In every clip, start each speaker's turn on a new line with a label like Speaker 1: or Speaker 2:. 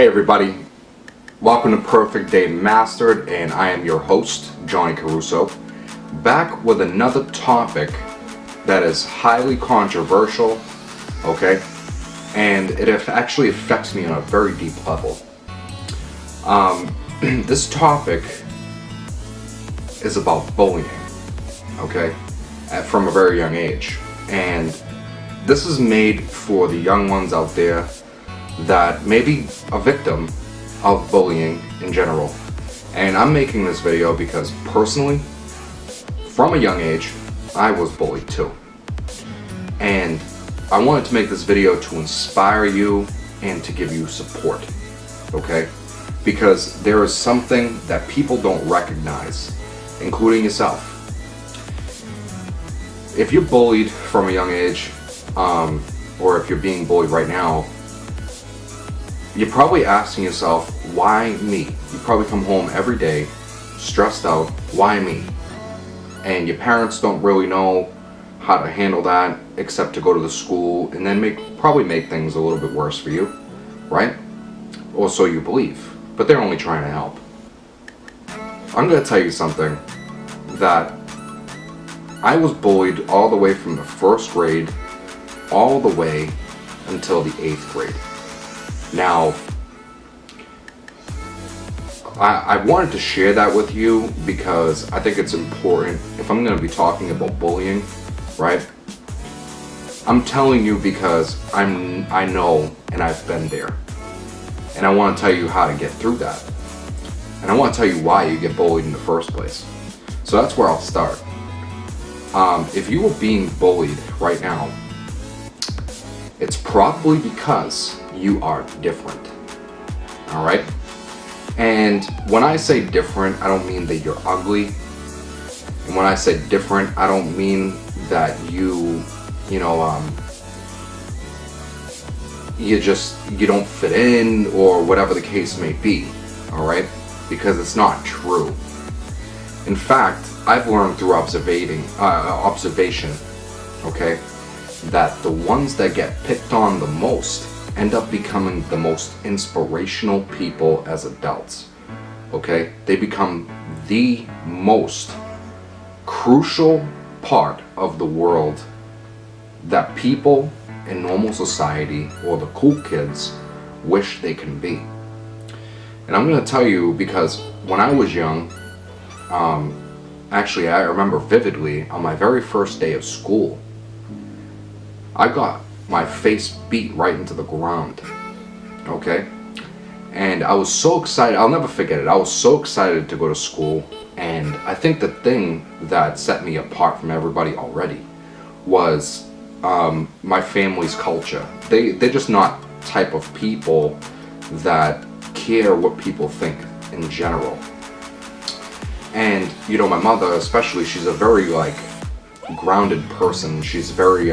Speaker 1: Hey everybody, welcome to Perfect Day Mastered, and I am your host, Johnny Caruso, back with another topic that is highly controversial, okay, and it actually affects me on a very deep level. This topic is about bullying, okay, from a very young age, and this is made for the young ones out there that may be a victim of bullying in general. And I'm making this video because personally, from a young age, I was bullied too. And I wanted to make this video to inspire you and to give you support, okay? Because there is something that people don't recognize, including yourself. If you're bullied from a young age, or if you're being bullied right now, you're probably asking yourself, why me? You probably come home every day stressed out, why me? And your parents don't really know how to handle that except to go to the school and then probably make things a little bit worse for you, right? Or so you believe, but they're only trying to help. I'm going to tell you something, that I was bullied all the way from the first grade all the way until the 8th grade. Now, I wanted to share that with you because I think it's important. If I'm going to be talking about bullying, right? I'm telling you because I know and I've been there. And I want to tell you how to get through that. And I want to tell you why you get bullied in the first place. So that's where I'll start. If you are being bullied right now, it's probably because you are different. All right? And when I say different, I don't mean that you're ugly. And when I say different, I don't mean that you don't fit in or whatever the case may be. All right? Because it's not true. In fact, I've learned through observation, okay, that the ones that get picked on the most end up becoming the most inspirational people as adults, okay? They become the most crucial part of the world that people in normal society or the cool kids wish they can be. And I'm going to tell you because when I was young, actually I remember vividly on my very first day of school, I got my face beat right into the ground, okay? And I was so excited, I'll never forget it, I was so excited to go to school, and I think the thing that set me apart from everybody already was my family's culture. They're just not type of people that care what people think in general. And, you know, my mother especially, she's a very, grounded person. She's very,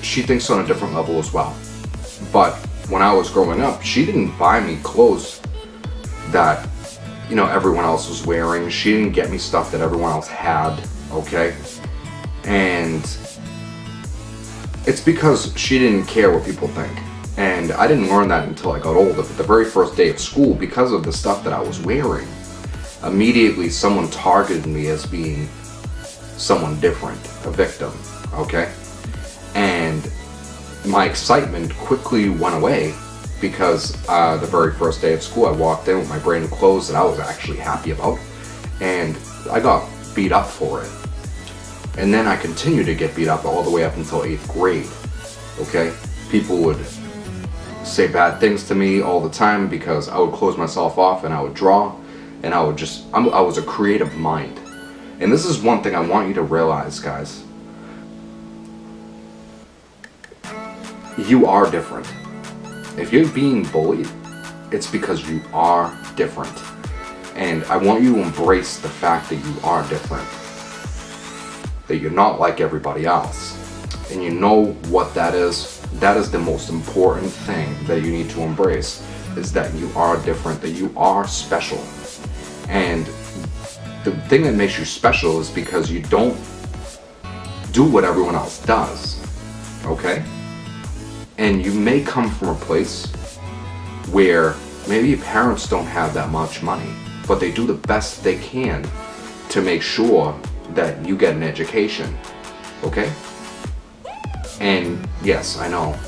Speaker 1: she thinks on a different level as well. But when I was growing up, she didn't buy me clothes that, everyone else was wearing. She didn't get me stuff that everyone else had, okay? And it's because she didn't care what people think. And I didn't learn that until I got older. But the very first day of school, because of the stuff that I was wearing, immediately someone targeted me as being someone different, a victim, okay? And my excitement quickly went away because the very first day of school I walked in with my brand new clothes that I was actually happy about, and I got beat up for it. And then I continued to get beat up all the way up until 8th grade, okay? People would say bad things to me all the time because I would close myself off and I would draw, and I was a creative mind. And this is one thing I want you to realize, guys. You are different. If you're being bullied, it's because you are different. And I want you to embrace the fact that you are different. That you're not like everybody else. And you know what that is? That is the most important thing that you need to embrace, is that you are different, that you are special. And the thing that makes you special is because you don't do what everyone else does, okay? And you may come from a place where maybe your parents don't have that much money, but they do the best they can to make sure that you get an education, okay? And yes, I know,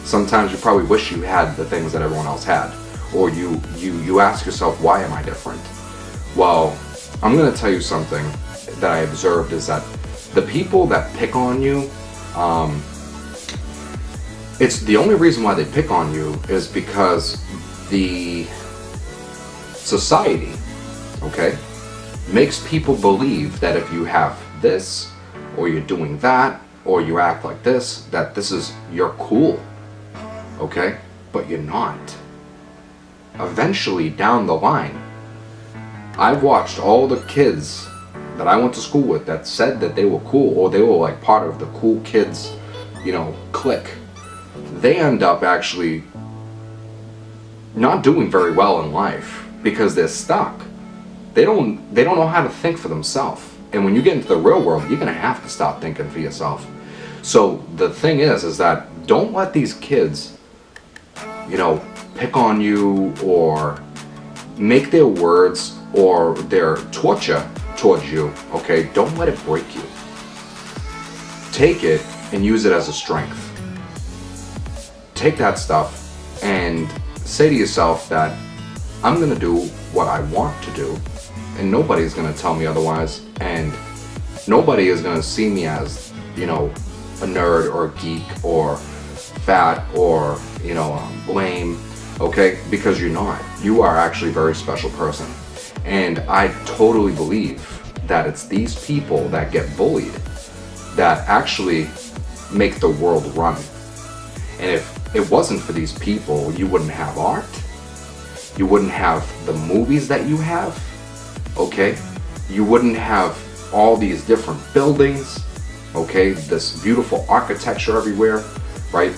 Speaker 1: sometimes you probably wish you had the things that everyone else had, or you ask yourself, why am I different? Well, I'm gonna tell you something that I observed is that the people that pick on you, it's the only reason why they pick on you is because the society, okay, makes people believe that if you have this, or you're doing that, or you act like this, that you're cool, okay? But you're not. Eventually, down the line, I've watched all the kids that I went to school with that said that they were cool, or they were like part of the cool kids, clique. They end up actually not doing very well in life because they're stuck. They don't know how to think for themselves. And when you get into the real world, you're gonna have to stop thinking for yourself. So the thing is that don't let these kids, pick on you or make their words or their torture towards you, okay? Don't let it break you. Take it and use it as a strength. Take that stuff and say to yourself that I'm gonna do what I want to do, and nobody's gonna tell me otherwise, and nobody is gonna see me as, a nerd or a geek or fat or, lame, okay? Because you're not. You are actually a very special person. And I totally believe that it's these people that get bullied that actually make the world run. And if it wasn't for these people, you wouldn't have art, you wouldn't have the movies that you have, okay? You wouldn't have all these different buildings, okay? This beautiful architecture everywhere, right?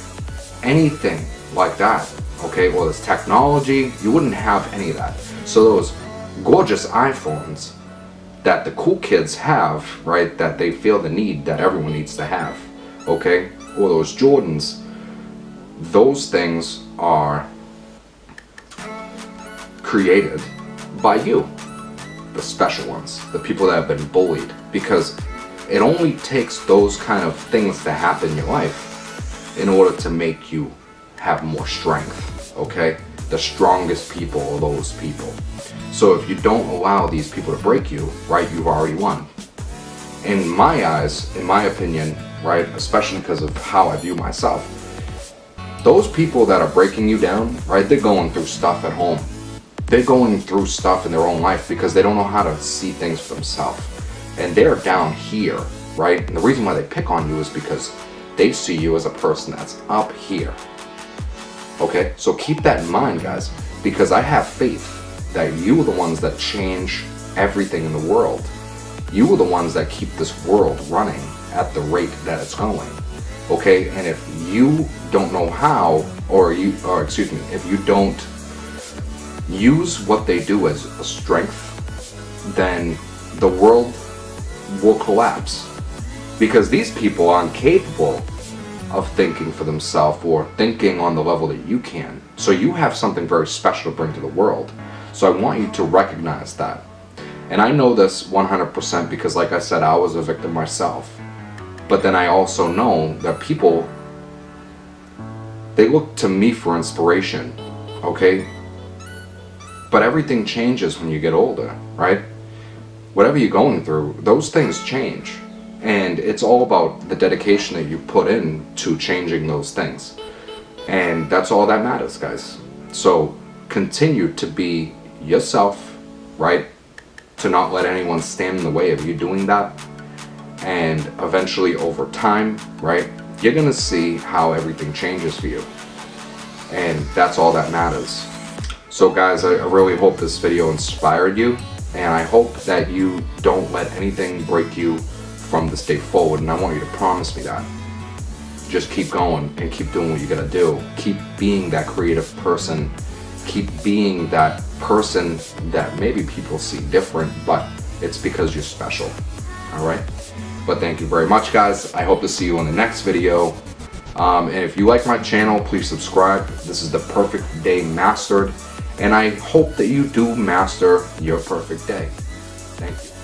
Speaker 1: Anything like that, okay? Well, this technology, you wouldn't have any of that. So those gorgeous iPhones that the cool kids have, right, that they feel the need that everyone needs to have, okay? Or those Jordans, those things are created by you, the special ones, the people that have been bullied, because it only takes those kind of things to happen in your life in order to make you have more strength, okay? The strongest people are those people. So if you don't allow these people to break you, right, you've already won. In my eyes, in my opinion, right, especially because of how I view myself, those people that are breaking you down, right, they're going through stuff at home. They're going through stuff in their own life because they don't know how to see things for themselves. And they're down here, right? And the reason why they pick on you is because they see you as a person that's up here. Okay? So keep that in mind, guys, because I have faith that you are the ones that change everything in the world. You are the ones that keep this world running at the rate that it's going. Okay? And if you don't know how, if you don't use what they do as a strength, then the world will collapse. Because these people are incapable of thinking for themselves or thinking on the level that you can. So you have something very special to bring to the world. So I want you to recognize that. And I know this 100% because, like I said, I was a victim myself. But then I also know that people, they look to me for inspiration, okay? But everything changes when you get older, right? Whatever you're going through, those things change. And it's all about the dedication that you put in to changing those things. And that's all that matters, guys. So continue to be yourself, right? To not let anyone stand in the way of you doing that. And eventually over time, right, you're gonna see how everything changes for you. And that's all that matters. So guys, I really hope this video inspired you, and I hope that you don't let anything break you from this day forward, and I want you to promise me that. Just keep going and keep doing what you gotta do. Keep being that creative person. Keep being that person that maybe people see different, but it's because you're special, all right? But thank you very much, guys. I hope to see you in the next video. And if you like my channel, please subscribe. This is the Perfect Day Mastered, and I hope that you do master your perfect day. Thank you.